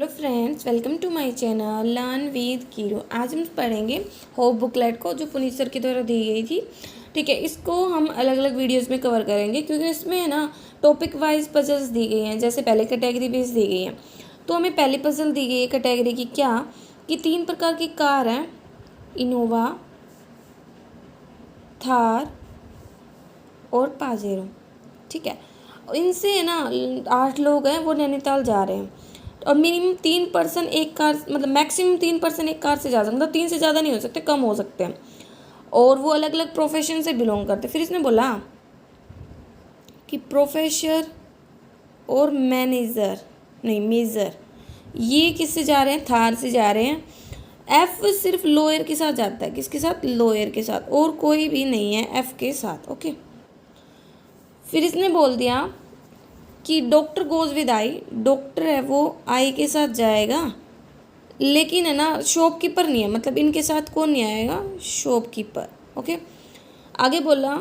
Hello friends, welcome to my channel learn with Keeru. आज हम पढ़ेंगे होप बुकलेट को, जो पुनीत सर की द्वारा दी गई थी। ठीक है, इसको हम अलग अलग वीडियोस में कवर करेंगे क्योंकि इसमें है ना टॉपिक वाइज पजल्स दी गई हैं। जैसे पहले कैटेगरी बेस दी गई है, तो हमें पहली पजल दी गई है कैटेगरी की क्या कि 3 प्रकार की कार हैं, इनोवा, थार और पाजेरो। ठीक है, इनसे है ना 8 लोग हैं, वो नैनीताल जा रहे हैं और मिनिमम 3 पर्सन एक कार, मतलब मैक्सिमम 3 पर्सन एक कार से जा सकते, मतलब 3 से ज़्यादा नहीं हो सकते, कम हो सकते हैं। और वो अलग अलग प्रोफेशन से बिलोंग करते। फिर इसने बोला कि प्रोफेसर और मैनेजर नहीं मेजर, ये किससे जा रहे हैं? थार से जा रहे हैं। एफ सिर्फ लोअर के साथ जाता है। किसके साथ? लोअर के साथ, और कोई भी नहीं है एफ के साथ। ओके, फिर इसने बोल दिया कि doctor goes with I, doctor है वो आई के साथ जाएगा, लेकिन है ना शॉपकीपर नहीं है, मतलब इनके साथ कौन नहीं आएगा? शॉपकीपर। ओके, आगे बोला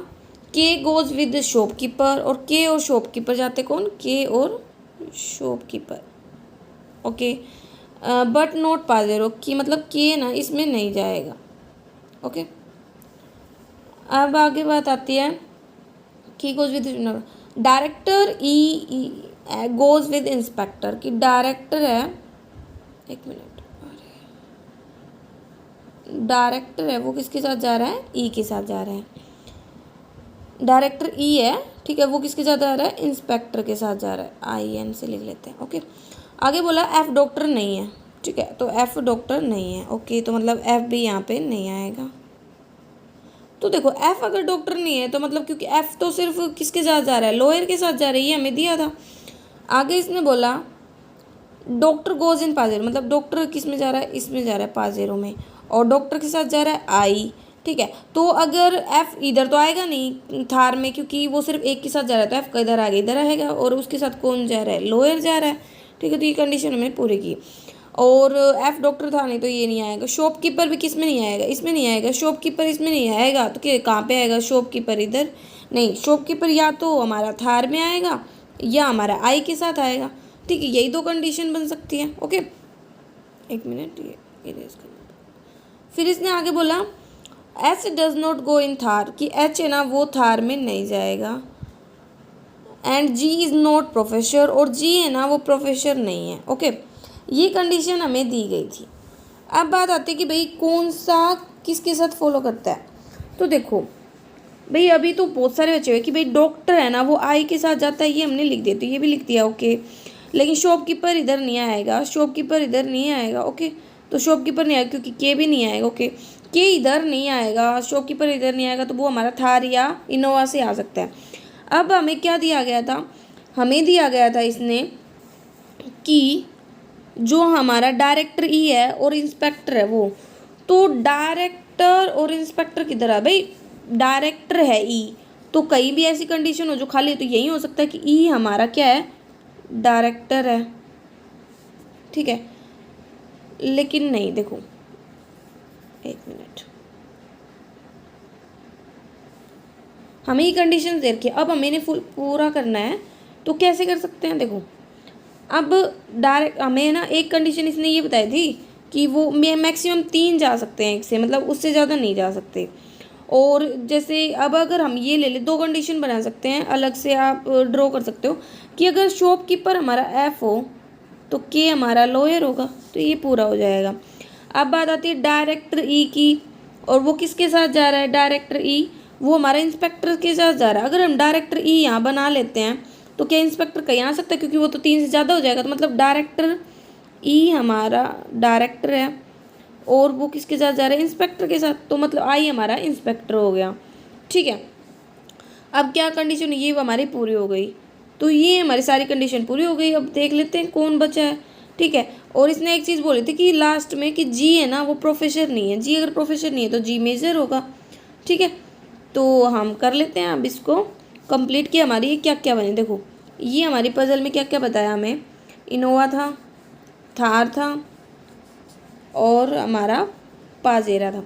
के गोज विद शॉपकीपर, और के और शॉपकीपर जाते कौन? के और शॉपकीपर। ओके, बट नॉट पाजेरो, की मतलब के ना इसमें नहीं जाएगा। ओके, अब आगे बात आती है की goes with director, E goes with inspector. की डायरेक्टर है, एक मिनट, डायरेक्टर है वो किसके साथ जा रहा है? ई के साथ जा रहा है। डायरेक्टर ई है, ठीक है, वो किसके साथ जा रहा है? इंस्पेक्टर के साथ जा रहा है। आई एन से लिख लेते हैं। ओके, आगे बोला एफ डॉक्टर नहीं है। ठीक है, तो एफ डॉक्टर नहीं है। ओके, तो मतलब एफ भी यहाँ पे नहीं आएगा। तो देखो एफ अगर डॉक्टर नहीं है तो मतलब, क्योंकि एफ तो सिर्फ किसके साथ जा रहा है? लोअर के साथ जा रही है, हमें दिया था। आगे इसने बोला डॉक्टर गोज इन पाजेरो, मतलब डॉक्टर किस में जा रहा है? इसमें जा रहा है, पाजेरो में, और डॉक्टर के साथ जा रहा है आई। ठीक है, तो अगर एफ इधर तो आएगा नहीं थार में, क्योंकि वो सिर्फ एक के साथ जा रहा है, तो एफ का इधर आगे इधर आएगा, और उसके साथ कौन जा रहा है? लोअर जा रहा है। ठीक है, तो ये कंडीशन हमने पूरी की। और एफ डॉक्टर था नहीं, तो ये नहीं आएगा। शॉपकीपर भी किस में नहीं आएगा? इसमें नहीं आएगा। शॉपकीपर इसमें नहीं आएगा, तो क्या कहाँ पे आएगा? शॉपकीपर इधर नहीं। शॉपकीपर या तो हमारा थार में आएगा या हमारा आई के साथ आएगा। ठीक है, यही दो कंडीशन बन सकती है। ओके, एक मिनट, ये इरेज करना। फिर इसने आगे बोला H does not go in Thar, कि एच है ना वो थार में नहीं जाएगा। And G is not professor, और जी है ना वो प्रोफेसर नहीं है। ओके, ये कंडीशन हमें दी गई थी। अब बात आती है कि भाई कौन सा किसके साथ फॉलो करता है। तो देखो भाई, अभी तो बहुत सारे बचे हुए कि भाई डॉक्टर है ना वो आई के साथ जाता है, ये हमने लिख दिया, तो ये भी लिख दिया। ओके, लेकिन शॉपकीपर इधर नहीं आएगा, शॉपकीपर इधर नहीं आएगा। ओके, तो शॉपकीपर नहीं आएगा क्योंकि के भी नहीं आएगा। ओके, के इधर नहीं आएगा, शॉपकीपर इधर नहीं आएगा, तो वो हमारा थार या इनोवा से आ सकता है। अब हमें क्या दिया गया था? हमें दिया गया था इसने कि जो हमारा डायरेक्टर ई है और इंस्पेक्टर है वो, तो डायरेक्टर और इंस्पेक्टर किधर है? भाई डायरेक्टर है ई, तो कहीं भी ऐसी कंडीशन हो जो खाली है, तो यही हो सकता है कि ई हमारा क्या है? डायरेक्टर है। ठीक है, लेकिन नहीं, देखो एक मिनट, हमें ये कंडीशन दे रखी है। अब हमें इन्हें फुल पूरा करना है, तो कैसे कर सकते हैं? देखो अब डायरेक्ट हमें ना एक कंडीशन इसने ये बताई थी कि वो मैक्सिमम 3 जा सकते हैं एक से, मतलब उससे ज़्यादा नहीं जा सकते। और जैसे अब अगर हम ये ले लें, 2 कंडीशन बना सकते हैं, अलग से आप ड्रॉ कर सकते हो कि अगर शॉपकीपर हमारा एफ हो तो के हमारा लोअर होगा, तो ये पूरा हो जाएगा। अब बात आती है डायरेक्टर ई की, और वो किसके साथ जा रहा है? डायरेक्टर ई वो हमारा इंस्पेक्टर के साथ जा रहा है। अगर हम डायरेक्टर ई यहाँ बना लेते हैं तो क्या इंस्पेक्टर कहीं आ सकता है? क्योंकि वो तो 3 से ज़्यादा हो जाएगा, तो मतलब डायरेक्टर ई हमारा डायरेक्टर है और वो किसके साथ जा रहा है? इंस्पेक्टर के साथ, तो मतलब आई हमारा इंस्पेक्टर हो गया। ठीक है, अब क्या कंडीशन, ये हमारी पूरी हो गई, तो ये हमारी सारी कंडीशन पूरी हो गई। अब देख लेते हैं कौन बचा है। ठीक है, और इसने एक चीज़ बोली थी कि लास्ट में कि जी है ना वो प्रोफेसर नहीं है। जी अगर प्रोफेसर नहीं है तो जी मेजर होगा। ठीक है, तो हम कर लेते हैं अब इसको कंप्लीट कि हमारी ये क्या क्या बने। देखो ये हमारी पजल में क्या क्या बताया हमें? इनोवा था, थार था, और हमारा पाजेरा था।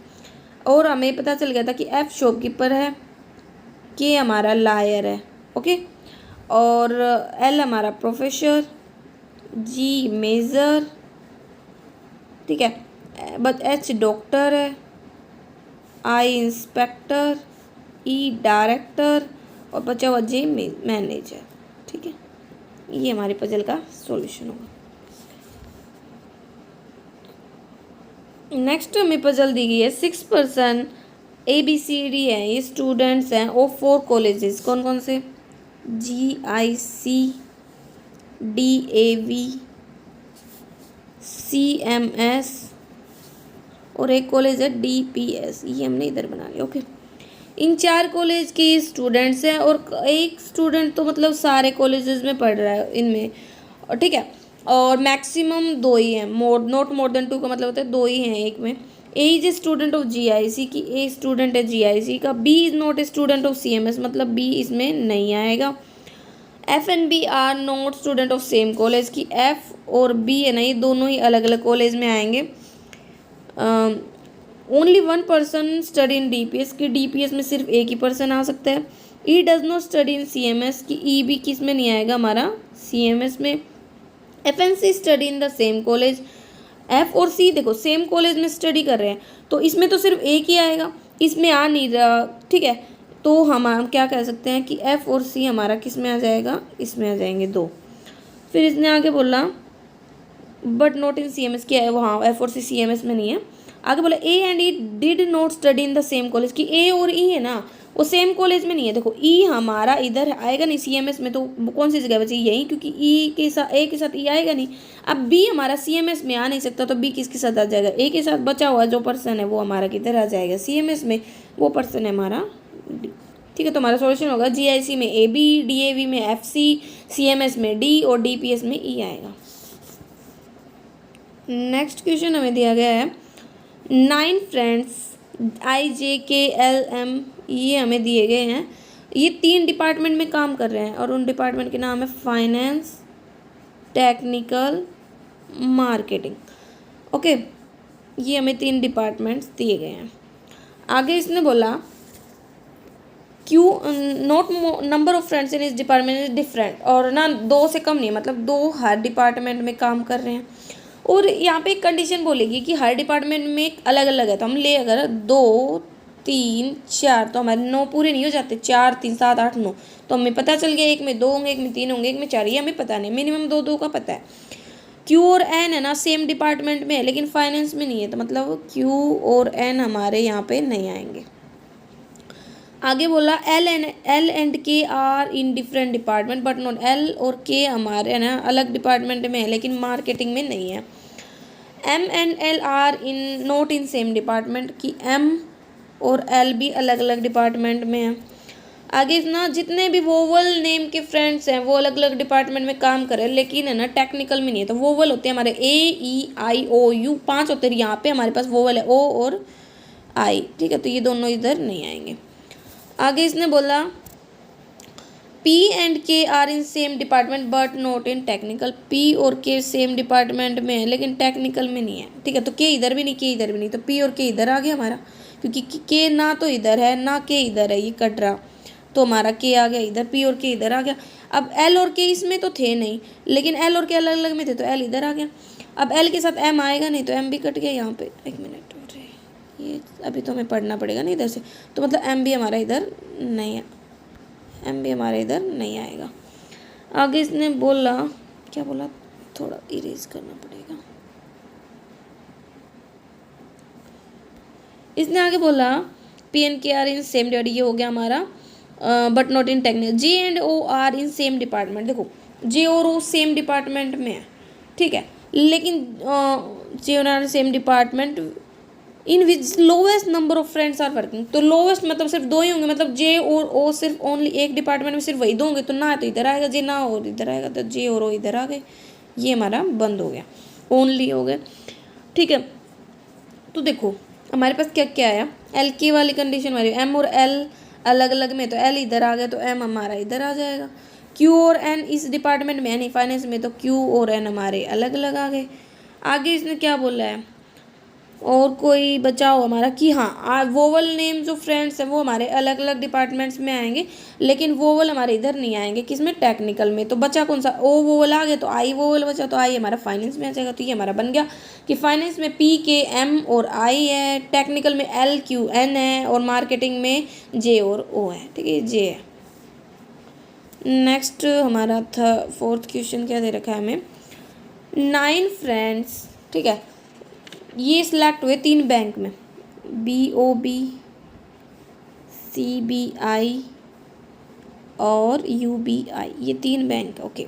और हमें पता चल गया था कि एफ शॉपकीपर है, के हमारा लायर है। ओके, और एल हमारा प्रोफेसर, जी मेजर, ठीक है, बट एच डॉक्टर है, आई इंस्पेक्टर, ई डायरेक्टर और बचा हुआ जे मैनेजर। ठीक है, ये हमारे पजल का सॉल्यूशन होगा। नेक्स्ट हमें पजल दी गई है 6% ABCD है, ये स्टूडेंट्स हैं और 4 कॉलेजेस। कौन कौन से? GIC, DAV, CMS और एक कॉलेज है DPS, ये हमने इधर बना लिया। ओके, इन 4 कॉलेज के स्टूडेंट्स हैं और एक स्टूडेंट तो मतलब सारे कॉलेजेस में पढ़ रहा है इनमें, और ठीक है, और मैक्सिमम 2 ही हैं, नॉट मोर देन 2 का मतलब होता है 2 ही हैं एक में। A is a student of GIC की, ए स्टूडेंट है GIC का। B is not a student of CMS, मतलब बी इसमें नहीं आएगा। F and B are not student of same college की, F और B है ना, ये दोनों ही अलग अलग कॉलेज में आएंगे। Only 1 person study in DPS की, DPS में सिर्फ एक ही पर्सन आ सकता है। E does not study in CMS की, ई भी किस में नहीं आएगा हमारा, CMS में। F and C study in the same college, F और C देखो सेम कॉलेज में स्टडी कर रहे हैं तो इसमें तो सिर्फ एक ही आएगा, इसमें आ नहीं रहा। ठीक है, तो हम क्या कह सकते हैं कि F और C हमारा किस में आ जाएगा, इसमें आ जाएंगे 2। फिर इसने आगे बोला बट नॉट इन CMS की है, वहाँ F और C CMS में नहीं है। आगे बोला A and E did not study in the same college की, A और E है ना वो सेम कॉलेज में नहीं है। देखो E हमारा इधर आएगा नहीं CMS में, तो कौन सी जगह बची, यही, क्योंकि E के साथ A के साथ E आएगा नहीं। अब B हमारा CMS में आ नहीं सकता, तो B किसके साथ आ जाएगा, A के साथ। बचा हुआ जो पर्सन है वो हमारा किधर आ जाएगा, CMS में, वो पर्सन है हमारा D। ठीक है, तो हमारा सॉल्यूशन होगा GIC में AB, DAV में FC, CMS में D और DPS में E आएगा। नेक्स्ट क्वेश्चन हमें दिया गया है 9 फ्रेंड्स IJKLM, ये हमें दिए गए हैं। ये 3 डिपार्टमेंट में काम कर रहे हैं और उन डिपार्टमेंट के नाम है फाइनेंस, टेक्निकल, मार्केटिंग। ओके, ये हमें 3 डिपार्टमेंट्स दिए गए हैं। आगे इसने बोला क्यों नॉट नंबर ऑफ फ्रेंड्स इन इस डिपार्टमेंट इज डिफरेंट, और ना 2 से कम नहीं, मतलब 2 हर डिपार्टमेंट में काम कर रहे हैं। और यहाँ पे एक कंडीशन बोलेगी कि हर डिपार्टमेंट में अलग अलग है, तो हम ले अगर 2 3 4 तो हमारे 9 पूरे नहीं हो जाते, 4 3 7 8 9, तो हमें पता चल गया एक में 2 होंगे, एक में 3 होंगे, एक में 4, ये हमें पता नहीं, मिनिमम 2 2 का पता है। Q और N है ना सेम डिपार्टमेंट में है लेकिन फाइनेंस में नहीं है, तो मतलब Q और N हमारे यहाँ पे नहीं आएंगे। आगे बोला L and K are in different department but not, L और K हमारे है ना अलग डिपार्टमेंट में है लेकिन मार्केटिंग में नहीं है। M and L are in not in same department की, M और L भी अलग अलग डिपार्टमेंट में है। आगे ना जितने भी वोवल नेम के फ्रेंड्स हैं वो अलग अलग डिपार्टमेंट में काम कर रहे हैं लेकिन है ना टेक्निकल में नहीं है। तो वोवल होते हैं हमारे AEIOU 5 होते हैं, यहाँ पे हमारे पास वोवल है O और I। ठीक है, तो ये दोनों इधर नहीं आएंगे। आगे इसने बोला P and K are in same department but not in technical, P और K सेम डिपार्टमेंट में है लेकिन टेक्निकल में नहीं है। ठीक है, तो K इधर भी नहीं, K इधर भी नहीं, तो P और K इधर आ गया हमारा, क्योंकि K ना तो इधर है ना K इधर है, ये कट रहा, तो हमारा K आ गया इधर, P और K इधर आ गया। अब L और K इसमें तो थे नहीं लेकिन L और K अलग अलग में थे, तो L इधर आ गया। अब L के साथ M आएगा नहीं, तो M भी कट गया यहाँ पे। एक मिनट, ये अभी तो हमें पढ़ना पड़ेगा ना इधर से, तो मतलब M भी हमारा इधर नहीं है, M भी हमारे इधर नहीं आएगा। आगे इसने बोला, क्या बोला, थोड़ा इरेज करना पड़ेगा। इसने आगे बोला P and K are in same department, ये हो गया हमारा but not in technical. J and O are in same department, देखो J और O सेम डिपार्टमेंट में है, ठीक है, लेकिन J और R same department in which lowest number of friends are working, तो लोवेस्ट मतलब सिर्फ 2 ही होंगे, मतलब J और O सिर्फ ओनली एक डिपार्टमेंट में सिर्फ वही 2 होंगे, तो ना तो इधर आएगा J ना और इधर आएगा, तो J और O इधर आ गए, ये हमारा बंद हो गया, ओनली हो गए। ठीक है, तो देखो हमारे पास क्या क्या आया, L K वाली कंडीशन हमारी, M और L अलग अलग में, तो L इधर आ गया तो M हमारा इधर आ जाएगा। Q और N इस डिपार्टमेंट में यानी फाइनेंस में, तो Q और N हमारे अलग अलग आ गए। आगे इसने क्या बोला है, और कोई बचाओ हमारा कि हाँ वोवल नेम जो फ्रेंड्स हैं वो हमारे अलग अलग डिपार्टमेंट्स में आएंगे, लेकिन वोवल हमारे इधर नहीं आएंगे, किसमें, टेक्निकल में। तो बचा कौन सा, ओ वोवल आ गया तो आई वोवल बचा, तो आई हमारा फाइनेंस में आ जाएगा। तो ये हमारा बन गया कि फाइनेंस में पी के एम और आई है, टेक्निकल में एल क्यू एन है, और मार्केटिंग में जे और ओ है। ठीक है, जे है। नेक्स्ट हमारा था 4th क्वेश्चन, क्या दे रखा है हमें, 9 फ्रेंड्स, ठीक है, ये सिलेक्ट हुए 3 बैंक में, BOB, CBI और UBI, ये 3 बैंक। Okay,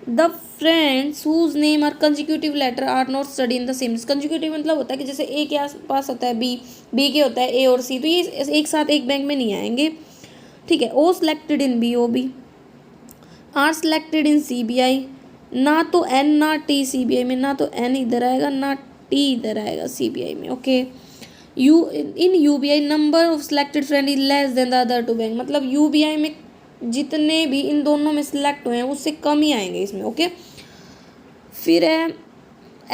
the friends whose name are consecutive letter are not study in the same. Consecutive मतलब होता है कि जैसे ए के आसपास होता है बी के होता है ए और सी, तो ये एक साथ एक बैंक में नहीं आएंगे। ठीक है, O selected in BOB, R selected in CBI, ना तो एन ना टी CBI में, ना तो एन इधर आएगा ना टी इधर आएगा CBI में। Okay, in UBI number of selected friend is less than the other 2 bank, मतलब UBI में जितने भी इन दोनों में सिलेक्ट हुए हैं उससे कम ही आएंगे इसमें। ओके, फिर है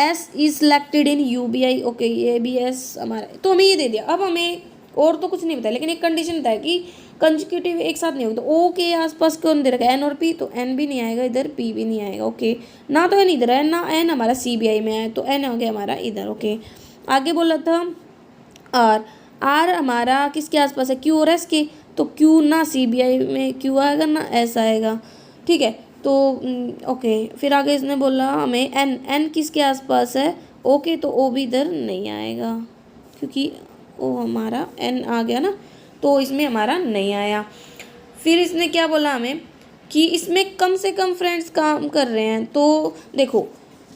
S is selected in UBI। Okay, ये भी एस हमारा, तो हमें ये दे दिया। अब हमें और तो कुछ नहीं बताया, लेकिन एक कंडीशन बताया कि कंजिक्यूटिव एक साथ नहीं होगा। तो ओ के आसपास कौन दे रखा है, एन और पी, तो एन भी नहीं आएगा इधर, पी भी नहीं आएगा। ओके, ना तो एन इधर है ना एन हमारा CBI में है, तो एन हो गया हमारा इधर। ओके, आगे बोला था आर, आर हमारा किसके आसपास है, क्यू और एस के, तो क्यू ना CBI में क्यू आएगा ना एस आएगा। ठीक है, तो ओके, फिर आगे इसने बोला हमें एन, एन किसके आसपास है, ओके, तो ओ भी इधर नहीं आएगा क्योंकि ओ हमारा एन आ गया ना, तो इसमें हमारा नहीं आया। फिर इसने क्या बोला हमें कि इसमें कम से कम फ्रेंड्स काम कर रहे हैं। तो देखो,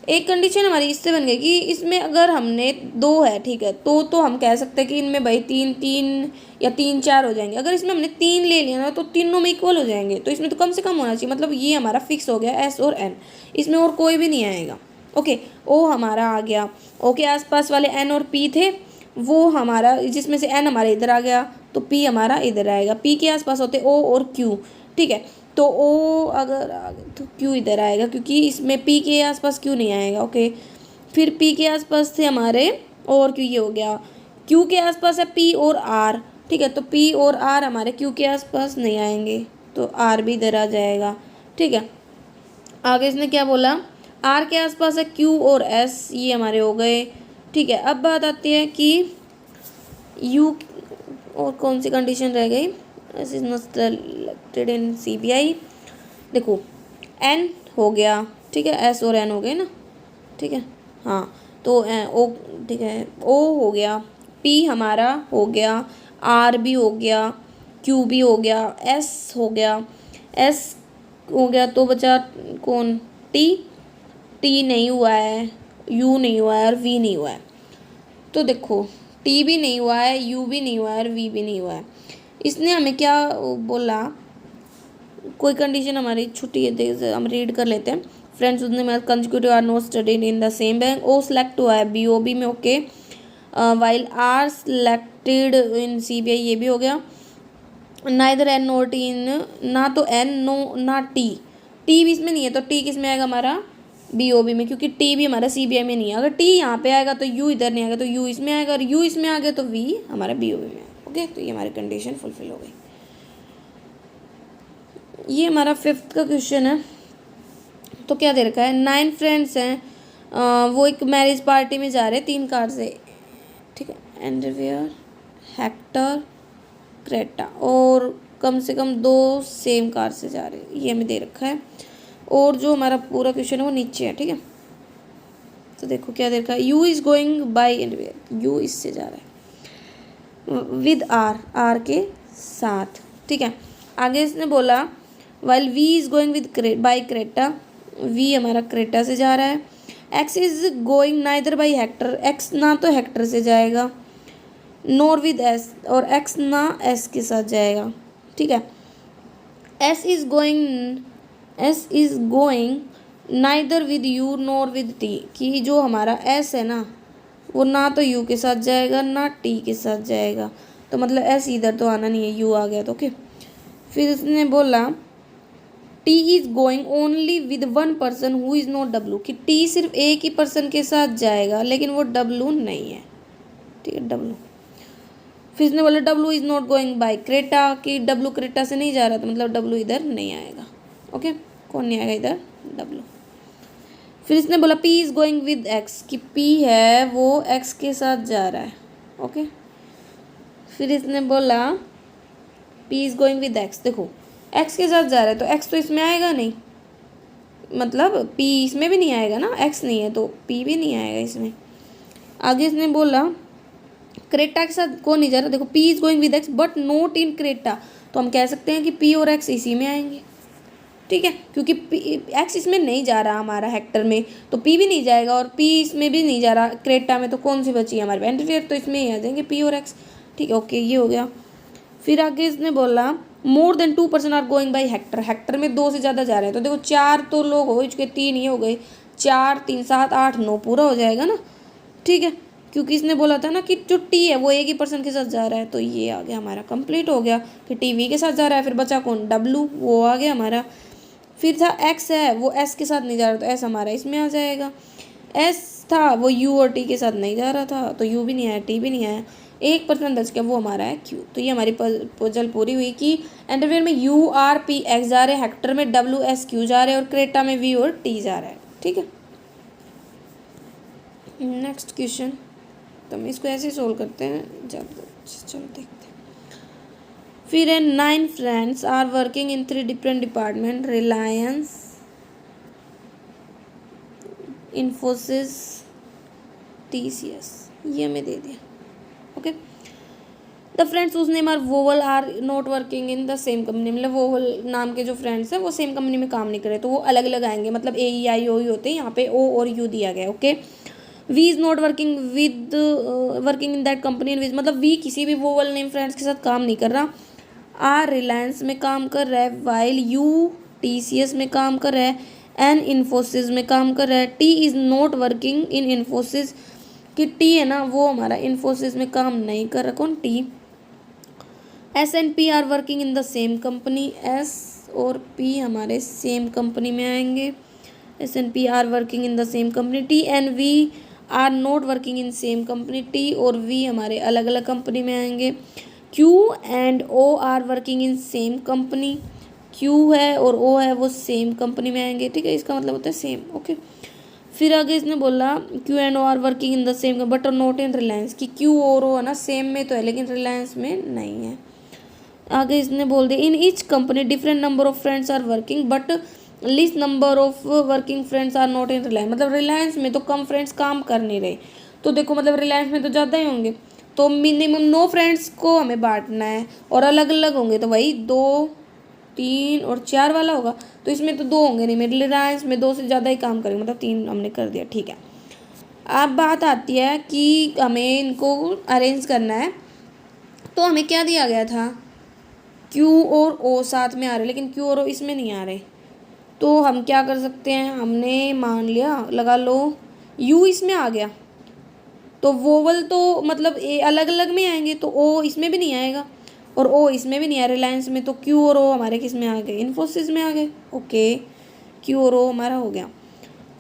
एक कंडीशन हमारी इससे बन गई कि इसमें अगर हमने 2 है, ठीक है, तो हम कह सकते हैं कि इनमें भाई 3 या 3 4 हो जाएंगे। अगर इसमें हमने 3 ले लिया ना तो तीनों में इक्वल हो जाएंगे, तो इसमें तो कम से कम होना चाहिए, मतलब ये हमारा फिक्स हो गया एस और एन, इसमें और कोई भी नहीं आएगा। ओके, ओ हमारा आ गया, ओ के आसपास वाले एन और पी थे, वो हमारा जिसमें से एन हमारा इधर आ गया तो पी हमारा इधर आएगा। पी के आसपास होते ओ और क्यू, ठीक है, तो ओ अगर आ गया तो क्यू इधर आएगा क्योंकि इसमें पी के आसपास क्यू नहीं आएगा। ओके, फिर पी के आसपास थे हमारे और क्यू, ये हो गया। क्यू के आसपास है पी और आर, ठीक है, तो पी और आर हमारे क्यू के आसपास नहीं आएंगे, तो आर भी इधर आ जाएगा। ठीक है, आगे इसने क्या बोला, आर के आसपास है क्यू और एस, ये हमारे हो गए। ठीक है, अब बात आती है कि यू और कौन सी कंडीशन रह गई, S is not selected in CBI। देखो, एन हो गया, ठीक है, एस और एन हो गए ना, ठीक है, हाँ, तो ओ, ठीक है, ओ हो गया, पी हमारा हो गया, आर भी हो गया, क्यू भी हो गया, एस हो गया, एस हो गया, तो बचा कौन, टी, टी नहीं हुआ है, यू नहीं हुआ है और वी नहीं हुआ है। तो देखो, टी भी नहीं हुआ है, यू भी नहीं हुआ है और वी भी नहीं हुआ है। इसने हमें क्या बोला, कोई कंडीशन हमारी छुट्टी है, हम रीड कर लेते हैं। फ्रेंड्स उसने consecutive are not studied in the same bank, O select हुआ है BOB में। Okay, while R selected in CBI, ये भी हो गया। Neither N nor T in, ना तो एन नो ना टी, टी भी इसमें नहीं है, तो टी किस में आएगा हमारा BOB में, क्योंकि टी भी हमारा CBI में नहीं है। अगर टी यहाँ पे आएगा तो यू इधर नहीं आएगा, तो यू इसमें आएगा, और यू इसमें आ गया तो वी हमारा BOB में आएगा। ओके, तो ये हमारी कंडीशन फुलफिल हो गई। ये हमारा 5th का क्वेश्चन है। तो क्या दे रखा है, 9 फ्रेंड्स हैं, वो एक मैरिज पार्टी में जा रहे हैं 3 कार से, ठीक है, एंडरवियर, हेक्टर, क्रेटा, और कम से कम 2 सेम कार से जा रहे हैं, ये हमें दे रखा है। और जो हमारा पूरा क्वेश्चन है वो नीचे है, ठीक है। तो देखो क्या दे रखा है, U is going by underwear, U इससे जा रहा है विद आर, आर के साथ, ठीक है। आगे इसने बोला while V is going with by Creta, V हमारा क्रेटा से जा रहा है। X is going neither by Hector, X ना तो हेक्टर से जाएगा नोर विद एस, और एक्स ना एस के साथ जाएगा, ठीक है। S is going neither with U nor with T, कि जो हमारा एस है ना वो ना तो यू के साथ जाएगा ना टी के साथ जाएगा, तो मतलब एस इधर तो आना नहीं है, यू आ गया तो। ओके, फिर इसने बोला T is going only with one person who is not W, कि टी सिर्फ एक ही पर्सन के साथ जाएगा लेकिन वो डब्लू नहीं है, ठीक है डब्लू। फिर इसने बोला W is not going by Creta, कि डब्लू क्रेटा से नहीं जा रहा, तो मतलब डब्लू इधर नहीं आएगा। ओके, कौन नहीं आएगा इधर, डब्लू। फिर इसने बोला P is going with x, कि पी है वो एक्स के साथ जा रहा है। ओके, फिर इसने बोला P is going with x, देखो एक्स के साथ जा रहा है तो एक्स तो इसमें आएगा नहीं, मतलब पी इसमें भी नहीं आएगा ना, एक्स नहीं है तो पी भी नहीं आएगा इसमें। आगे इसने बोला क्रेटा के साथ कौन नहीं जा रहा, देखो P is going with x but not in Creta, तो हम कह सकते हैं कि पी और एक्स इसी में आएंगे, ठीक है, क्योंकि एक्स इसमें नहीं जा रहा हमारा हेक्टर में, तो पी भी नहीं जाएगा, और पी इसमें भी नहीं जा रहा क्रेटा में, तो कौन सी बची है हमारे एंटीरियर, तो इसमें ही आ जाएंगे पी और एक्स, ठीक है। ओके, ये हो गया। फिर आगे इसने बोला more than 2% are going by Hector, Hector में 2 से ज़्यादा जा रहे हैं, तो देखो 4 तो लोग हो चुके, 3 ये हो गए, 4 3 7 8 9 पूरा हो जाएगा ना, ठीक है, क्योंकि इसने बोला था ना कि जो टी है वो एक ही पर्सन के साथ जा रहा है, तो ये आ गया हमारा कंप्लीट हो गया कि टी वी के साथ जा रहा है। फिर बचा कौन, डब्लू, वो आ गया हमारा। फिर था एक्स है वो एस के साथ नहीं जा रहा, तो एस हमारा इसमें आ जाएगा। एस था वो यू और टी के साथ नहीं जा रहा था, तो यू भी नहीं आया, टी भी नहीं आया, एक पर्सन बच गया वो हमारा है क्यू। तो ये हमारी पजल पूरी हुई कि एंटरवियर में यू आर पी एक्स जा रहे हैं, हेक्टर में डब्ल्यू एस क्यू जा रहे हैं, और क्रेटा में वी और टी जा रहा है, ठीक है। नेक्स्ट क्वेश्चन, तो हम इसको ऐसे सोल्व करते हैं, जब चलो देखते हैं। फिर है 9 friends are working in 3 different department, Reliance, Infosys, TCS, ये हमें दे दिया। Okay, the friends whose name are vowel are not working in the same company, मतलब वोवल नाम के जो फ्रेंड्स हैं वो सेम कंपनी में काम नहीं कर रहे, तो वो अलग अलग आएंगे, मतलब AEIO ही होते हैं, यहाँ पे O और U दिया गया। Okay, V is not working with working in that company, which मतलब वी किसी भी वोवल नेम फ्रेंड्स के साथ काम नहीं कर रहा। आर रिलायंस में काम कर रहा है, वाइल यू TCS में काम कर रहा है, एन इन्फोसिस में काम कर रहा है। टी इज़ नॉट वर्किंग इन इन्फोसिस, कि टी है ना वो हमारा इन्फोसिस में काम नहीं कर रहा, कौन, T. S and P are working in the same company, S और पी हमारे सेम कंपनी में आएंगे, S and P are working in the same company. T and V are not working in same company, T और V हमारे अलग अलग company में आएंगे। Q and O are working in same company, Q है और ओ है वो सेम कंपनी में आएंगे, ठीक है, इसका मतलब होता है सेम। ओके, फिर आगे इसने बोला Q and O are working in the same but not in Reliance, कि क्यू और ओ है ना सेम में तो है लेकिन रिलायंस में नहीं है। आगे इसने बोल दिया in each company different number of friends are working but least number of working friends are not in Reliance, मतलब रिलायंस में तो कम फ्रेंड्स काम कर नहीं रहे, तो देखो मतलब रिलायंस में तो ज़्यादा ही होंगे, तो मिनिमम 9 फ्रेंड्स को हमें बांटना है, और अलग अलग होंगे तो वही 2 3 और 4 वाला होगा, तो इसमें तो 2 होंगे नहीं, मेरे रिलायंस में 2 से ज़्यादा ही काम करेंगे, मतलब 3 हमने कर दिया, ठीक है। अब बात आती है कि हमें इनको अरेंज करना है, तो हमें क्या दिया गया था, क्यू और ओ साथ में आ रहे, लेकिन क्यू और ओ इसमें नहीं आ रहे, तो हम क्या कर सकते हैं, हमने मान लिया, लगा लो यू इसमें आ गया, तो वोवल तो मतलब ए अलग अलग में आएंगे, तो ओ इसमें भी नहीं आएगा और ओ इसमें भी नहीं आया रिलायंस में, तो क्यू और ओ हमारे किस में आ गए, इन्फोसिस में आ गए। ओके, क्यू और ओ हमारा हो गया।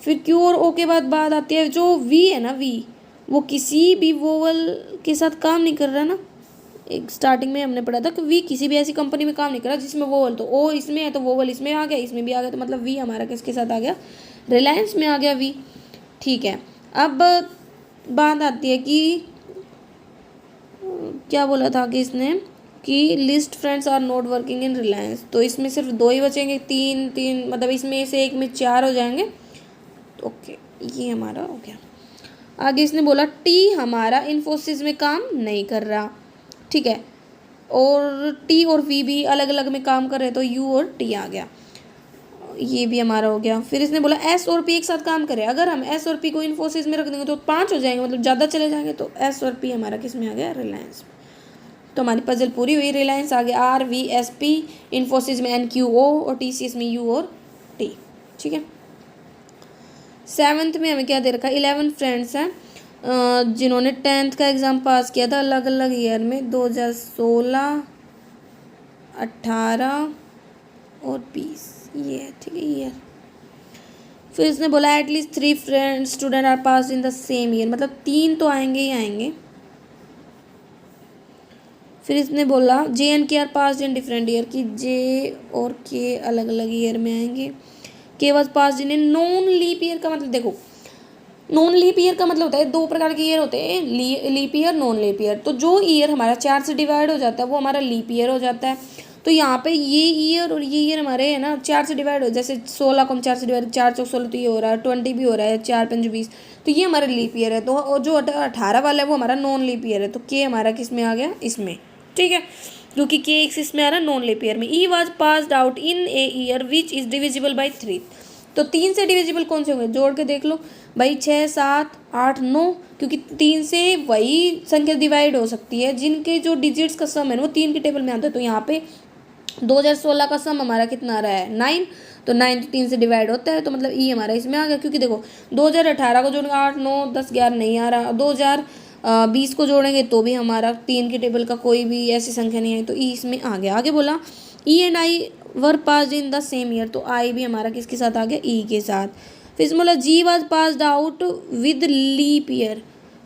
फिर क्यू और ओ के बाद बात आती है जो वी है ना, वी वो किसी भी वोवल के साथ काम नहीं कर रहा ना, एक स्टार्टिंग में हमने पढ़ा था कि वी किसी भी ऐसी कंपनी में काम नहीं कर रहा जिसमें वोवल, तो ओ इसमें है तो वोवल इसमें आ गया, इसमें भी आ गया, तो मतलब वी हमारा किसके साथ आ गया, रिलायंस में आ गया वी, ठीक है। अब बात आती है कि क्या बोला था कि इसने कि list friends are not working in Reliance, तो इसमें सिर्फ 2 ही बचेंगे, 3 मतलब इसमें से एक में 4 हो जाएंगे, तो ओके ये हमारा हो गया। आगे इसने बोला टी हमारा इन्फोसिस में काम नहीं कर रहा, ठीक है, और टी और वी भी अलग अलग में काम कर रहे हैं, तो यू और टी आ गया, ये भी हमारा हो गया। फिर इसने बोला एस और पी एक साथ काम करें, अगर हम एस और पी को इन्फोसिस में रख देंगे तो 5 हो जाएंगे, मतलब ज़्यादा चले जाएंगे, तो एस और पी हमारा किस में आ गया, रिलायंस में। तो हमारी पजल पूरी हुई, रिलायंस आ गया R V S P, Infosys में एन क्यू ओ और TCS में यू और टी, ठीक है। 7th में हमें क्या दे रखा है, 11 फ्रेंड्स हैं जिन्होंने 10th का एग्ज़ाम पास किया था अलग अलग ईयर में, 2016, 18 और 20। ये है, ठीक है, ईयर। फिर इसने बोला at least 3 friend student are pass in the same year, मतलब 3 तो आएंगे ही आएंगे। फिर इसने बोला J and K are pass in different year, कि जे और के अलग अलग ईयर में आएंगे। K was pass in non leap year का मतलब देखो, नॉन लीप ईयर का मतलब होता है 2 प्रकार के ईयर होते हैं, leap year, non leap year. तो जो ईयर हमारा 4 से डिवाइड हो जाता है वो हमारा लीप ईयर हो जाता है। तो यहाँ पे ये ईयर और ये ईयर हमारे है ना 4 से डिवाइड हो, जैसे 16 को हम 4 से डिवाइड, 4 चौक 16 तो ये हो रहा है, 20 भी हो रहा है, 4 पंज 20, तो ये हमारा लीप ईयर है। तो और जो 18 वाला है वो हमारा नॉन लीप ईयर है। तो के हमारा किस में आ गया, इसमें, ठीक है, क्योंकि के इसमें आ रहा है नॉन लीप ईयर में। E was passed out in a year which is divisible by 3। तो 3 से डिविजिबल कौन से होंगे, जोड़ के देख लो भाई, 6 7 8 9, क्योंकि 3 से वही संख्या डिवाइड हो सकती है जिनके जो डिजिट्स का सम है वो 3 के टेबल में आता है। तो यहाँ पे 2016 का सम हमारा कितना आ रहा है, 9। तो 9 तो 3 से डिवाइड होता है, तो मतलब ई हमारा इसमें आ गया। क्योंकि देखो 2018 को जोड़ेंगे 8 9 10 11 नहीं आ रहा, 2020 को जोड़ेंगे तो भी हमारा 3 के टेबल का कोई भी ऐसी संख्या नहीं आई, तो ई इसमें आ गया। आगे बोला E and I were passed in the same year, तो आई भी हमारा किसके साथ आ गया, ई के साथ। फिर इसमें बोला G was passed out with leap year,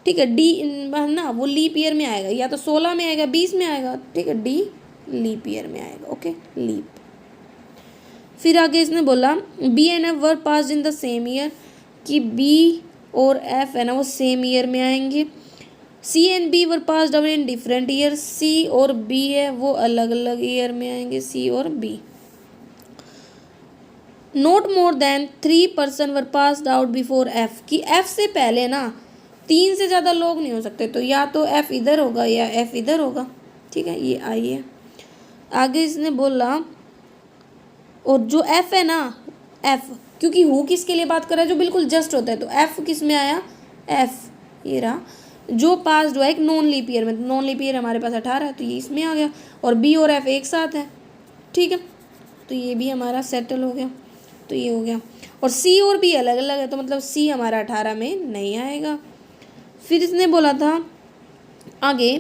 ठीक है, डी ना वो लीप ईयर में आएगा, या तो 16 में आएगा 20 में आएगा, ठीक है, डी लीप ईयर में आएगा, ओके, लीप। फिर आगे इसने बोला B and F were passed in the same year, कि बी और एफ है ना वो सेम ईयर में आएंगे। C and B were passed out in different year, C और बी है वो अलग अलग ईयर में आएंगे, सी और B. Not more than 3 person were passed out before F, कि एफ से पहले ना 3 से ज़्यादा लोग नहीं हो सकते, तो या तो एफ इधर होगा या एफ इधर होगा, ठीक है, ये आई है। आगे इसने बोला और जो एफ है ना, एफ क्योंकि हु किसके लिए बात कर रहा है, जो बिल्कुल जस्ट होता है, तो एफ किस में आया, एफ ये रहा, जो पास हुआ है एक नॉन लीप ईयर में। नॉन लीप ईयर हमारे पास 18 है, तो ये इसमें आ गया। और बी और एफ एक साथ है, ठीक है, तो ये भी हमारा सेटल हो गया, तो ये हो गया। और सी और बी अलग अलग है, तो मतलब सी हमारा 18 में नहीं आएगा। फिर इसने बोला था आगे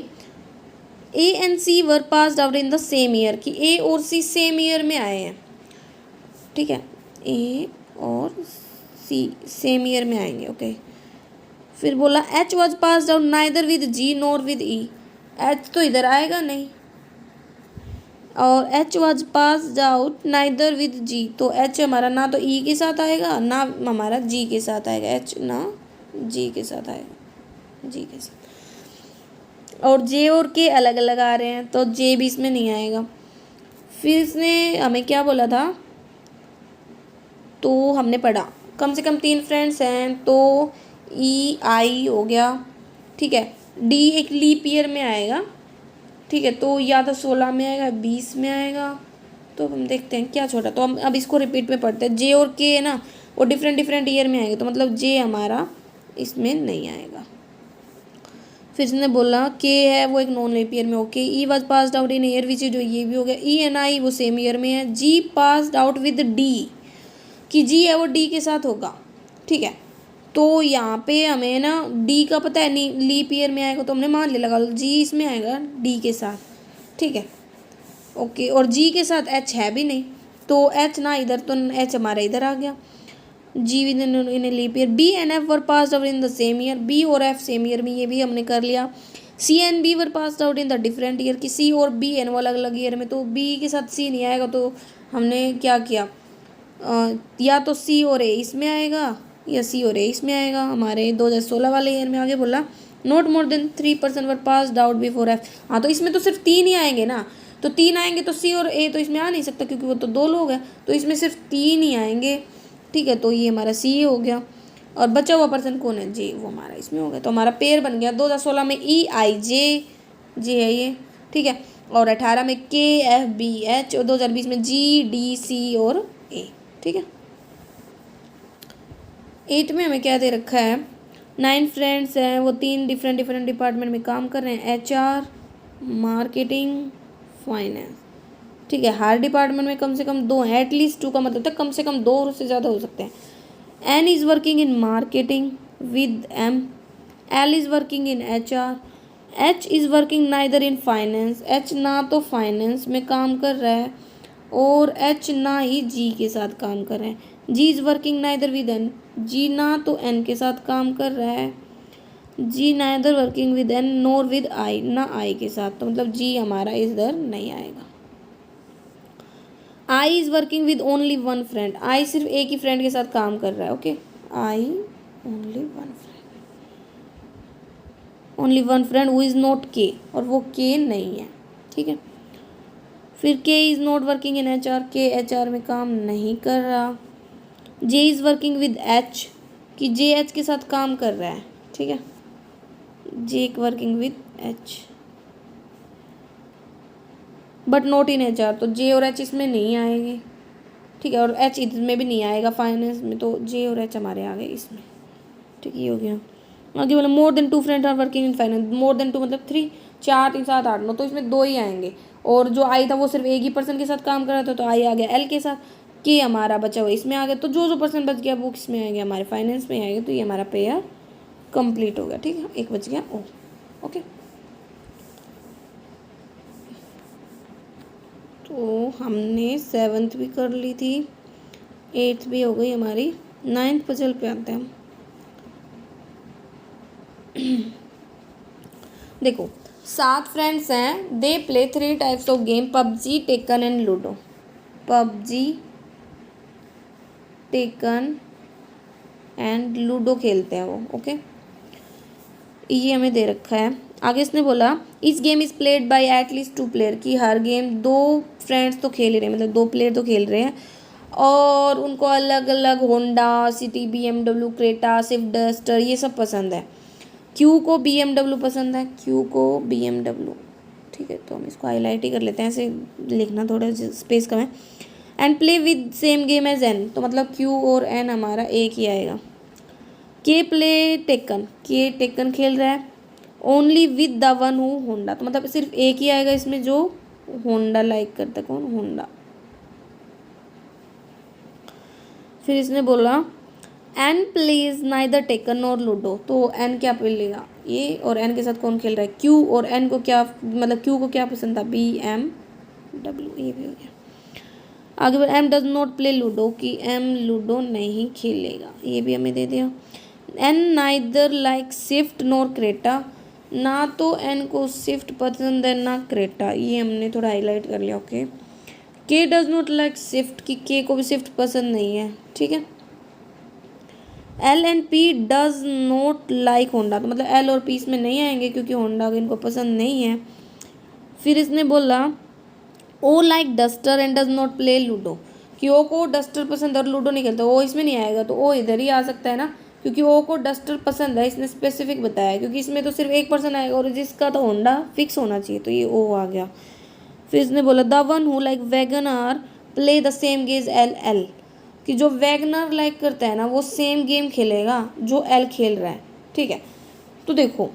A and C were passed out in the same year, कि ए और सी सेम ईयर में आए हैं, ठीक है, ए और सी सेम ईयर में आएंगे, ओके। फिर बोला H was passed out neither with G nor with E, H तो इधर आएगा नहीं, और H was passed out neither with G, तो एच हमारा ना तो ई के साथ आएगा ना हमारा जी के साथ आएगा, एच ना जी के साथ आएगा, जी के साथ। और जे और के अलग अलग आ रहे हैं, तो जे भी इसमें नहीं आएगा। फिर इसने हमें क्या बोला था, तो हमने पढ़ा कम से कम 3 फ्रेंड्स हैं, तो ई आई हो गया, ठीक है, डी एक लीप ईयर में आएगा, ठीक है, तो या तो 16 में आएगा 20 में आएगा, तो हम देखते हैं क्या छोटा। तो हम अब इसको रिपीट में पढ़ते हैं। जे और के है ना वो डिफरेंट डिफरेंट ईयर में आएंगे, तो मतलब जे हमारा इसमें नहीं आएगा। फिर इसने बोला के है वो एक नॉन लीप ईयर में, okay. E was passed out in year which, जो ये भी हो गया। ई एंड आई वो सेम ईयर में है। जी पास्ड आउट विद डी, कि जी है वो डी के साथ होगा, ठीक है, तो यहाँ पे हमें ना डी का पता है नहीं, लीप ईयर में आएगा, तो हमने मान लिया, लगा लो जी इसमें आएगा डी के साथ, ठीक है, ओके। और जी के साथ एच है भी नहीं, तो एच ना इधर, तो एच हमारा इधर आ गया, G with in leap year. B and F were passed out in the same year, B और एफ सेम ईयर में, ये भी हमने कर लिया। C and B were passed out in the different year, कि सी और बी है वो अलग अलग ईयर में, तो बी के साथ सी नहीं आएगा, तो हमने क्या किया, या तो सी और ए इसमें आएगा या सी और ए इसमें आएगा, हमारे 2016 वाले ईयर में। आगे बोला not more than 3 person were passed out before F, हाँ तो इसमें तो सिर्फ 3 ही आएंगे ना, तो 3 आएंगे, तो सी और ए तो इसमें आ नहीं सकता क्योंकि वो तो 2 लोग हैं, तो इसमें सिर्फ 3 ही आएंगे, ठीक है, तो ये हमारा सी हो गया। और बचा हुआ पर्सन कौन है, जे, वो हमारा इसमें हो गया, तो हमारा पेयर बन गया। 2016 में ई आई जे है ये, ठीक है, और 18 में के एफ बी एच, और 2020 में जी डी सी और ए, ठीक है। 8 में हमें क्या दे रखा है, 9 फ्रेंड्स हैं, वो 3 डिफरेंट डिफरेंट डिपार्टमेंट में काम कर रहे हैं, HR, मार्केटिंग, फाइनेंस, ठीक है। हर डिपार्टमेंट में कम से कम 2 हैं, एटलीस्ट 2 का मतलब है कम से कम 2 और उससे ज़्यादा हो सकते हैं। N is working in marketing with M, L is working in HR, H is working neither in finance, H ना तो फाइनेंस में काम कर रहा है और एच ना ही जी के साथ काम कर रहा है। G is working neither with N, G ना तो एन के साथ काम कर रहा है, G neither working with N nor with I, ना आई के साथ, तो मतलब जी हमारा इधर नहीं आएगा। I is working with only one friend, I सिर्फ एक ही फ्रेंड के साथ काम कर रहा है। Okay, I only one friend, only one friend who is not के, और वो के नहीं है। ठीक है, फिर के is not working in H are, के एच आर में काम नहीं कर रहा। जे इज़ वर्किंग विद एच, कि जे एच के साथ काम कर रहा है। ठीक है, J working with H but not in H R, तो जे और एच इसमें नहीं आएंगे। ठीक है, और एच इसमें भी नहीं आएगा फाइनेंस में, तो जे और एच हमारे आ गए इसमें। ठीक है, ये हो गया। आगे बोला more than 2 friend are working in finance, more than 2 मतलब 3, 4 3 7 8 9, तो इसमें 2 ही आएंगे। और जो आई था वो सिर्फ एक ही पर्सन के साथ काम कर रहा था, तो आई आ गया एल के साथ, के हमारा बचा हुआ इसमें आ गया, तो जो जो पर्सन बच गया वो किस में आएंगे, हमारे फाइनेंस में आएंगे। तो ये हमारा पेयर कंप्लीट हो गया। ठीक है, एक बच गया ओ। ओके, तो हमने 7th भी कर ली थी, 8th भी हो गई हमारी, 9th पजल पे आते हैं हम। देखो 7 फ्रेंड्स हैं, they play 3 types of game, PUBG, taken and ludo. PUBG, taken and ludo खेलते हैं वो। ओके, ये हमें दे रखा है। आगे इसने बोला इस game is played by at least 2 player, की हर गेम 2 फ्रेंड्स तो खेल ही रहे हैं, मतलब 2 प्लेयर तो खेल रहे हैं, और उनको अलग अलग Honda, city, BMW, Creta, Swift, duster ये सब पसंद है। क्यू को BMW पसंद है, क्यू को BMW। ठीक है, तो हम इसको हाईलाइट ही कर लेते हैं, ऐसे लिखना थोड़ा स्पेस कम है। And play with same game as N, तो मतलब क्यू और एन हमारा एक ही आएगा। के प्ले टेकन, के टेकन खेल रहा है, only with the one who Honda, तो मतलब सिर्फ एक ही आएगा इसमें जो होंडा लाइक करता है। कौन? होंडा। फिर इसने बोला एन प्लेज नाइदर टेकन और लूडो, तो एन क्या लेगा ये, और एन के साथ कौन खेल रहा है? क्यू, और एन को क्या मतलब क्यू को क्या पसंद था? BMW, ये भी हो गया। आगे बढ़ M does not play ludo, कि एम लूडो नहीं खेलेगा, ये भी हमें दे दिया। N neither like Swift nor Creta, ना तो एन को स्विफ्ट पसंद है ना क्रेटा, ये हमने थोड़ा हाईलाइट कर लिया। ओके, के डज नॉट लाइक स्विफ्ट, कि के को भी स्विफ्ट पसंद नहीं है। ठीक है, L and P does not like Honda, तो मतलब एल और पी इसमें नहीं आएंगे क्योंकि होंडा इनको पसंद नहीं है। फिर इसने बोला O like duster and does not play ludo, कि ओ को डस्टर पसंद है और लूडो नहीं खेलता, ओ इसमें नहीं आएगा, तो ओ इधर ही आ सकता है ना, क्योंकि ओ को डस्टर पसंद है, इसने स्पेसिफिक बताया, क्योंकि इसमें तो सिर्फ एक पर्सन आएगा और जिसका तो होंडा फिक्स होना चाहिए, तो ये ओ आ गया। फिर इसने बोला the one who like Wagon R play the same game L, कि जो वैगनर लाइक करता है ना वो सेम गेम खेलेगा जो एल खेल रहा है। ठीक है, तो देखो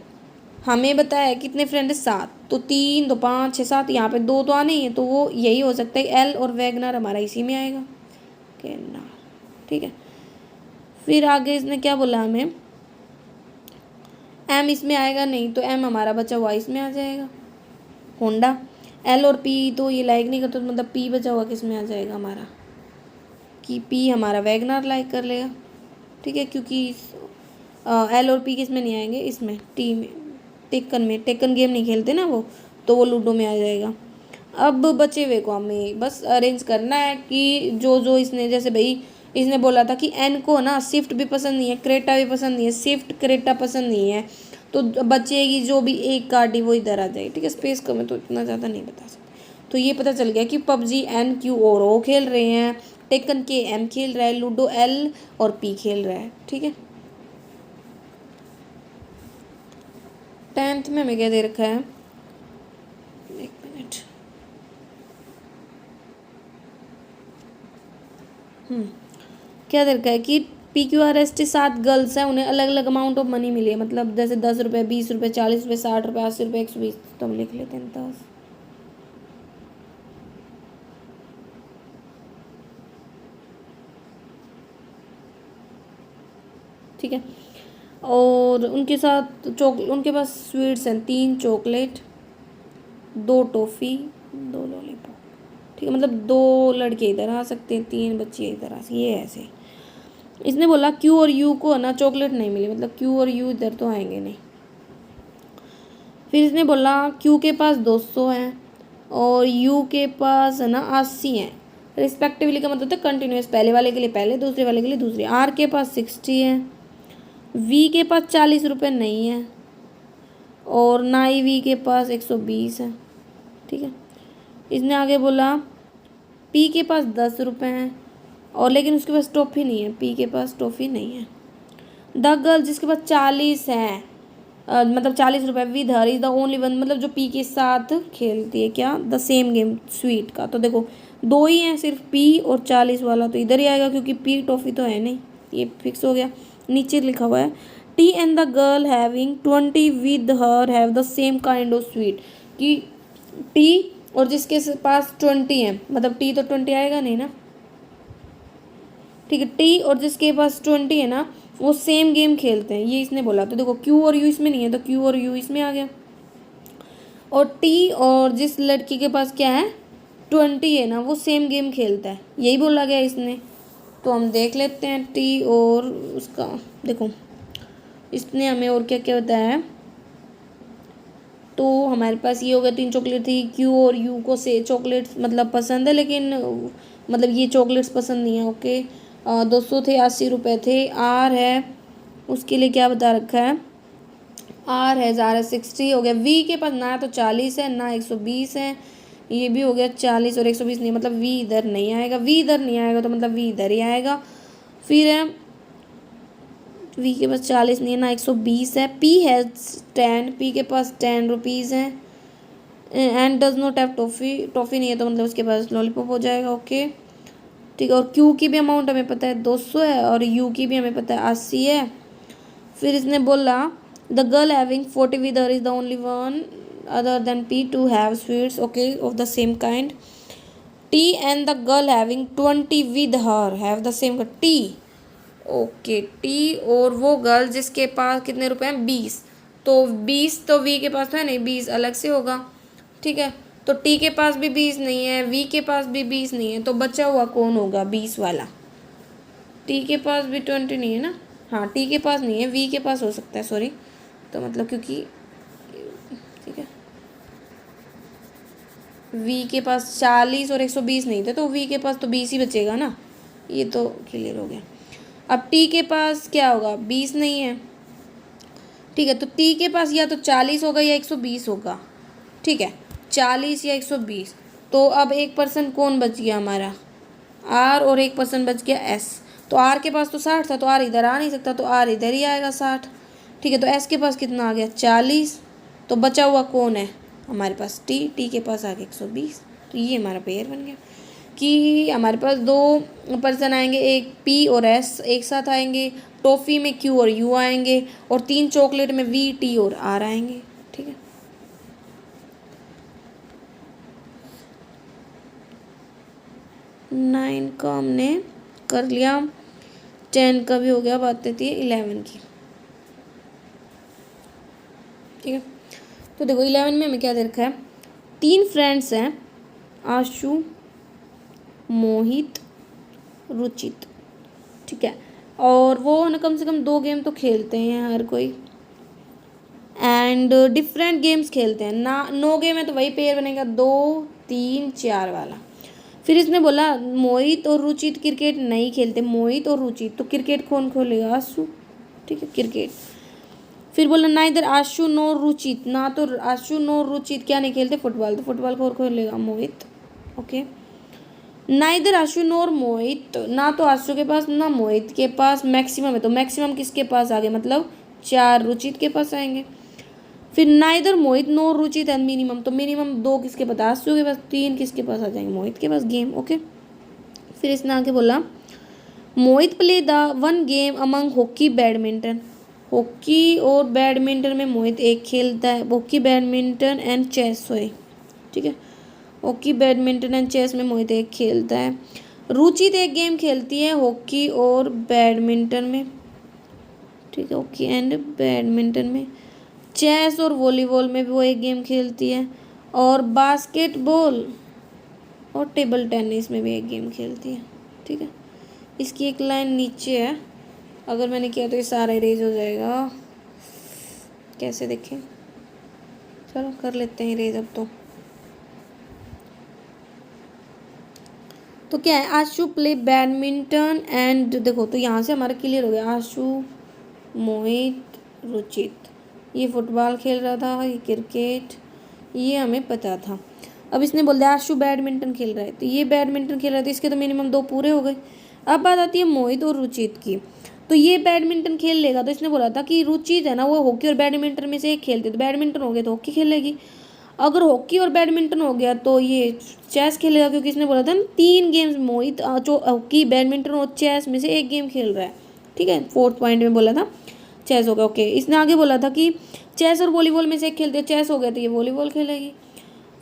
हमें बताया कितने फ्रेंड है? 7, तो 3 2 5 6 7, यहाँ पे 2 तो आने ही है, तो वो यही हो सकता है एल और वैगनर हमारा इसी में आएगा। ठीक है, फिर आगे इसने क्या बोला हमें, एम इसमें आएगा नहीं, तो एम हमारा बचा हुआ इसमें आ जाएगा, होंडा। एल और पी तो ये लाइक नहीं करता, तो मतलब पी बचा हुआ किस में आ जाएगा हमारा, कि पी हमारा वैगनर लाइक कर लेगा। ठीक है, क्योंकि एल और पी किस में नहीं आएंगे, इसमें टी में, टेकन में, टेकन गेम नहीं खेलते ना वो, तो वो लूडो में आ जाएगा। अब बचे हुए को हमें बस अरेंज करना है कि जो जो इसने, जैसे भाई इसने बोला था कि एन को ना स्विफ्ट भी पसंद नहीं है, क्रेटा भी पसंद नहीं है, स्विफ्ट क्रेटा पसंद नहीं है, तो बचेगी जो भी एक गाड़ी वो इधर आ जाएगी। ठीक है, स्पेस कम है तो इतना ज़्यादा नहीं बता सकते। तो ये पता चल गया कि पबजी एन क्यू और ओ खेल रहे हैं, टेकन के एम खेल रहा है, लूडो एल और पी खेल रहा है। ठीक है, 10th में हमें क्या दे रखा है, एक मिनट, क्या दे रखा है कि PQRST 7 गर्ल्स हैं, उन्हें अलग अलग अमाउंट ऑफ मनी मिली है, मतलब जैसे 10 रुपये, 20 रुपये, 40 रुपये, 60 रुपये, 80 रुपये, 120, तो हम लिख लेते हैं 10। ठीक है, और उनके साथ उनके पास स्वीट्स हैं, 3 चॉकलेट, 2 टॉफ़ी, 2 लॉलीपॉप। ठीक है, मतलब 2 लड़के इधर आ सकते हैं, 3 बच्चे इधर आ सकते, ये ऐसे। इसने बोला क्यू और यू को ना चॉकलेट नहीं मिली, मतलब क्यू और यू इधर तो आएंगे नहीं। फिर इसने बोला क्यू के पास 200 है और यू के पास है ना 80 है। रिस्पेक्टिवली का मतलब है कंटिन्यूस, पहले वाले के लिए पहले, दूसरे वाले के लिए दूसरे। आर के पास 60 है, वी के पास 40 रुपये नहीं है और ना ही वी के पास 120 है। ठीक है, इसने आगे बोला पी के पास 10 रुपये हैं और लेकिन उसके पास टॉफ़ी नहीं है, पी के पास टॉफ़ी नहीं है। द गर्ल जिसके पास 40 है, मतलब 40 रुपये, with her is the only one, मतलब जो पी के साथ खेलती है क्या, द सेम गेम स्वीट का। तो देखो 2 ही हैं सिर्फ, पी और 40 वाला तो इधर ही आएगा क्योंकि पी टॉफ़ी तो है नहीं, ये फिक्स हो गया। नीचे लिखा हुआ है T and the girl having 20 with her have the same kind of sweet, कि टी और जिसके पास 20 है, मतलब टी तो 20 आएगा नहीं ना, ठीक है, टी और जिसके पास 20 है ना वो सेम गेम खेलते हैं, ये इसने बोला। तो देखो क्यू और यू इसमें नहीं है तो क्यू और यू इसमें आ गया। और टी और जिस लड़की के पास क्या है 20 है ना वो सेम गेम खेलता है, यही बोला गया इसने। तो हम देख लेते हैं टी और उसका, देखो इसने हमें और क्या क्या बताया है। तो हमारे पास ये हो गया 3 चॉकलेट थी, क्यू और यू को से चॉकलेट्स मतलब पसंद है लेकिन मतलब ये चॉकलेट्स पसंद नहीं है। ओके, 200 थे, 80 रुपये थे। आर है, उसके लिए क्या बता रखा है, आर है ज़ारा 60 हो गया। वी के पास ना तो 40 है ना 120 है, ये भी हो गया 40 और 120 नहीं, मतलब वी इधर नहीं आएगा। वी इधर नहीं आएगा तो मतलब वी इधर ही आएगा। फिर है वी के पास 40 नहीं है ना 120 है। पी है 10, पी के पास 10 रुपीज़ है and does not have toffee, toffee नहीं है तो मतलब उसके पास लॉलीपॉप हो जाएगा। ओके ठीक है, और क्यू की भी अमाउंट हमें पता है 200 है और यू की भी हमें पता है 80 है। फिर इसने बोला the girl having 40 with her is the only one other than P to have sweets okay of the same kind. T and the girl having 20 with her have the same, T okay, T और वो girl जिसके पास कितने रुपए हैं 20, तो 20 तो we के पास तो है नहीं, 20 अलग से होगा। ठीक है, तो टी के पास भी 20 नहीं है, वी के पास भी 20 नहीं है, तो बचा हुआ कौन होगा 20 वाला। टी के पास भी 20 नहीं है ना, हाँ टी के पास नहीं है, वी के पास हो सकता है, सॉरी। तो मतलब क्योंकि ठीक है वी के पास 40 और 120 नहीं थे तो वी के पास तो 20 ही बचेगा ना, ये तो क्लियर हो गया। अब टी के पास क्या होगा 20 नहीं है, ठीक है, तो टी के पास या तो 40 होगा या 120 होगा। ठीक है, 40 या 120, तो अब एक पर्सन कौन बच गया हमारा आर और एक पर्सन बच गया एस। तो आर के पास तो 60 था तो आर इधर आ नहीं सकता तो आर इधर ही आएगा 60। ठीक है, तो एस के पास कितना आ गया 40, तो बचा हुआ कौन है हमारे पास टी, टी के पास आ गया 120। तो ये हमारा पेयर बन गया कि हमारे पास 2 पर्सन आएंगे, एक पी और एस एक साथ आएंगे, टॉफ़ी में क्यू और यू आएंगे और 3 चॉकलेट में वी टी और आर आएंगे। ठीक है, नाइन का हमने कर लिया, 10 का भी हो गया, बात आती है 11 की। ठीक है, तो देखो 11 में हमें क्या दे रखा है, 3 फ्रेंड्स हैं, आशु, मोहित, रुचित। ठीक है, और वो ना कम से कम 2 गेम तो खेलते हैं हर कोई एंड डिफरेंट गेम्स खेलते हैं ना। 9 गेम है तो वही पेयर बनेगा 2 3 4 वाला। फिर इसने बोला मोहित और रुचित क्रिकेट नहीं खेलते, मोहित और रुचित, तो क्रिकेट कौन खोलेगा आशु। ठीक है, क्रिकेट। फिर बोला ना इधर आशु नो रुचित, ना तो आशु नो रुचित क्या नहीं खेलते फुटबॉल, तो फुटबॉल कौन खोलेगा मोहित। ओके, ना इधर आशु नोर मोहित, ना तो आशु के पास ना मोहित के पास मैक्सिमम है, तो मैक्सिमम किसके पास आ गए, मतलब 4 रुचित के पास आएंगे। फिर ना इधर मोहित नो रुचित है मिनिमम, तो मिनिमम 2 किसके पास आशु के पास, 3 किसके पास आ जाएंगे मोहित के पास गेम। ओके, फिर इसने आगे बोला Mohit play the 1 game among hockey badminton, hockey और बैडमिंटन में मोहित एक खेलता है, हॉकी बैडमिंटन एंड चेस सोए। ठीक है, हॉकी बैडमिंटन एंड चेस में मोहित एक खेलता है। रुचित एक गेम खेलती है हॉकी और बैडमिंटन में। ठीक है, हॉकी एंड बैडमिंटन में। चेस और वॉलीबॉल में भी वो एक गेम खेलती है और बास्केटबॉल और टेबल टेनिस में भी एक गेम खेलती है। ठीक है, इसकी एक लाइन नीचे है, अगर मैंने किया तो ये सारा इरेज हो जाएगा। कैसे देखें, चलो कर लेते हैं इरेज अब। तो क्या है, आशु प्ले बैडमिंटन एंड, देखो तो यहाँ से हमारा क्लियर हो गया, आशु, मोहित, रुचित, ये फुटबॉल खेल रहा था, ये क्रिकेट, ये हमें पता था। अब इसने बोल दिया आशु बैडमिंटन खेल रहा है, तो ये बैडमिंटन खेल रहा था, इसके तो मिनिमम 2 पूरे हो गए। अब बात आती है मोहित और रुचित की, तो ये बैडमिंटन खेल लेगा, तो इसने बोला था कि रुचित है ना वो हॉकी और बैडमिंटन में से एक खेलती है, तो बैडमिंटन हो गया तो हॉकी खेलेगी। अगर हॉकी और बैडमिंटन हो गया तो ये चेस खेलेगा, क्योंकि इसने बोला था ना 3 गेम्स मोहित जो हॉकी बैडमिंटन और चेस में से एक गेम खेल रहा है। ठीक है, 4th पॉइंट में बोला था चेस हो गया। ओके, इसने आगे बोला था कि चेस और वॉलीबॉल में से एक खेलते हैं, चेस हो गया तो ये वॉलीबॉल खेलेगी।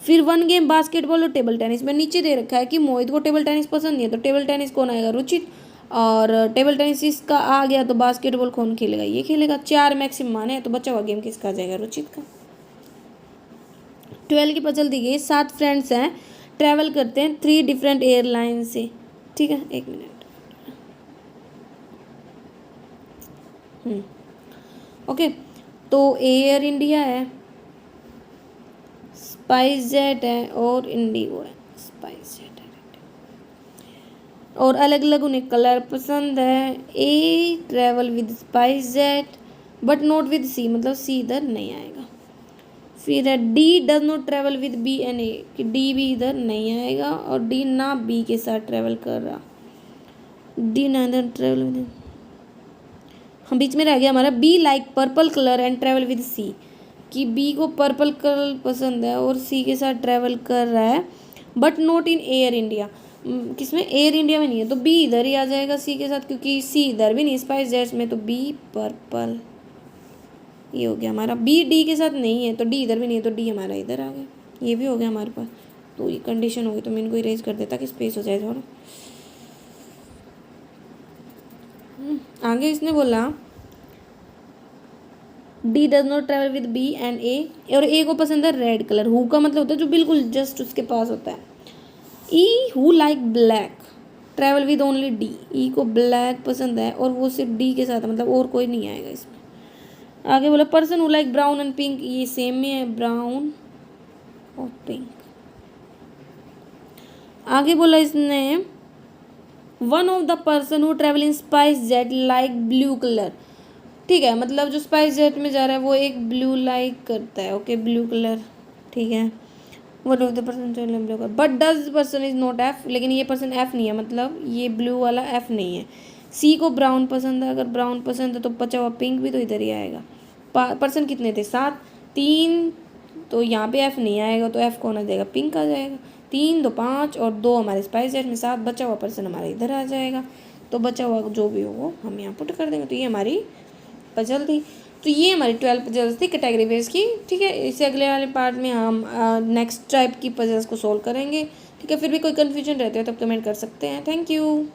फिर 1 गेम बास्केटबॉल और टेबल टेनिस में नीचे दे रखा है कि मोहित को टेबल टेनिस पसंद नहीं है, तो टेबल टेनिस कौन आएगा, रुचित, और टेबल टेनिस इसका आ गया तो बास्केटबॉल कौन खेलेगा, ये खेलेगा। 4 मैक्सिमम माने हैं, तो बचा हुआ गेम किसका आ जाएगा, रुचित का। 12 की पजल दी गई, 7 फ्रेंड्स हैं, ट्रैवल करते हैं 3 डिफरेंट एयरलाइन से। ठीक है, 1 मिनट। ओके, तो एयर इंडिया है, स्पाइस जेट है और इंडिगो है। स्पाइस जेट है और अलग अलग उन्हें कलर पसंद है। A travel with SpiceJet but not with C, मतलब सी इधर नहीं आएगा। फिर है D does not travel with B and A, कि डी भी इधर नहीं आएगा और डी ना बी के साथ ट्रैवल कर रहा, डी ना इधर ट्रैवल विद, हम बीच में रह गया हमारा B like purple colour and travel with C, कि बी को पर्पल कलर पसंद है और सी के साथ ट्रैवल कर रहा है, but not in air India, किसमें, एयर इंडिया में नहीं है, तो बी इधर ही आ जाएगा सी के साथ, क्योंकि सी इधर भी नहीं स्पाइस जेट्स में, तो बी पर्पल, ये हो गया हमारा। बी डी के साथ नहीं है तो डी इधर भी नहीं है, तो डी हमारा इधर आ गया, ये भी हो गया हमारे पास। तो ये कंडीशन होगी, तो मैं इनको इरेज कर देता कि स्पेस हो जाए थोड़ा। आगे इसने बोला D does not travel with B and A, और ए को पसंद है रेड कलर। हु का मतलब होता है जो बिल्कुल जस्ट उसके पास होता है। E who like black travel with only D, E को ब्लैक पसंद है और वो सिर्फ डी के साथ है, मतलब और कोई नहीं आएगा इसमें। आगे बोला person who like brown and pink, ये सेम में है, ब्राउन और पिंक। आगे बोला इसने one of the person who travel in spice jet like blue colour, ठीक है, मतलब जो स्पाइस जेट में जा रहा है वो एक ब्लू लाइक करता है। ओके, ब्लू कलर, ठीक है। One of the person blue colour but does person is not F, लेकिन ये पर्सन एफ नहीं है, मतलब ये ब्लू वाला एफ नहीं है। सी को ब्राउन पसंद है, अगर ब्राउन पसंद है तो बचा हुआ पिंक भी तो इधर ही आएगा। पर्सन कितने थे, 7, 3, तो यहाँ पे एफ नहीं आएगा, तो एफ कौन आ जाएगा, पिंक आ जाएगा। 3, 2, 5 और 2 हमारे स्पाइस जेट में, 7 बचा हुआ पर्सन हमारा इधर आ जाएगा, तो बचा हुआ जो भी हो वो हम यहाँ पुट कर देंगे। तो ये हमारी पजल थी। तो ये हमारी 12 पजल्स थी कैटेगरी बेस की। ठीक है, इससे अगले वाले पार्ट में हम नेक्स्ट टाइप की पजल्स को सोल्व करेंगे। ठीक है, फिर भी कोई कन्फ्यूजन रहते हो तब कमेंट कर सकते हैं। Thank you.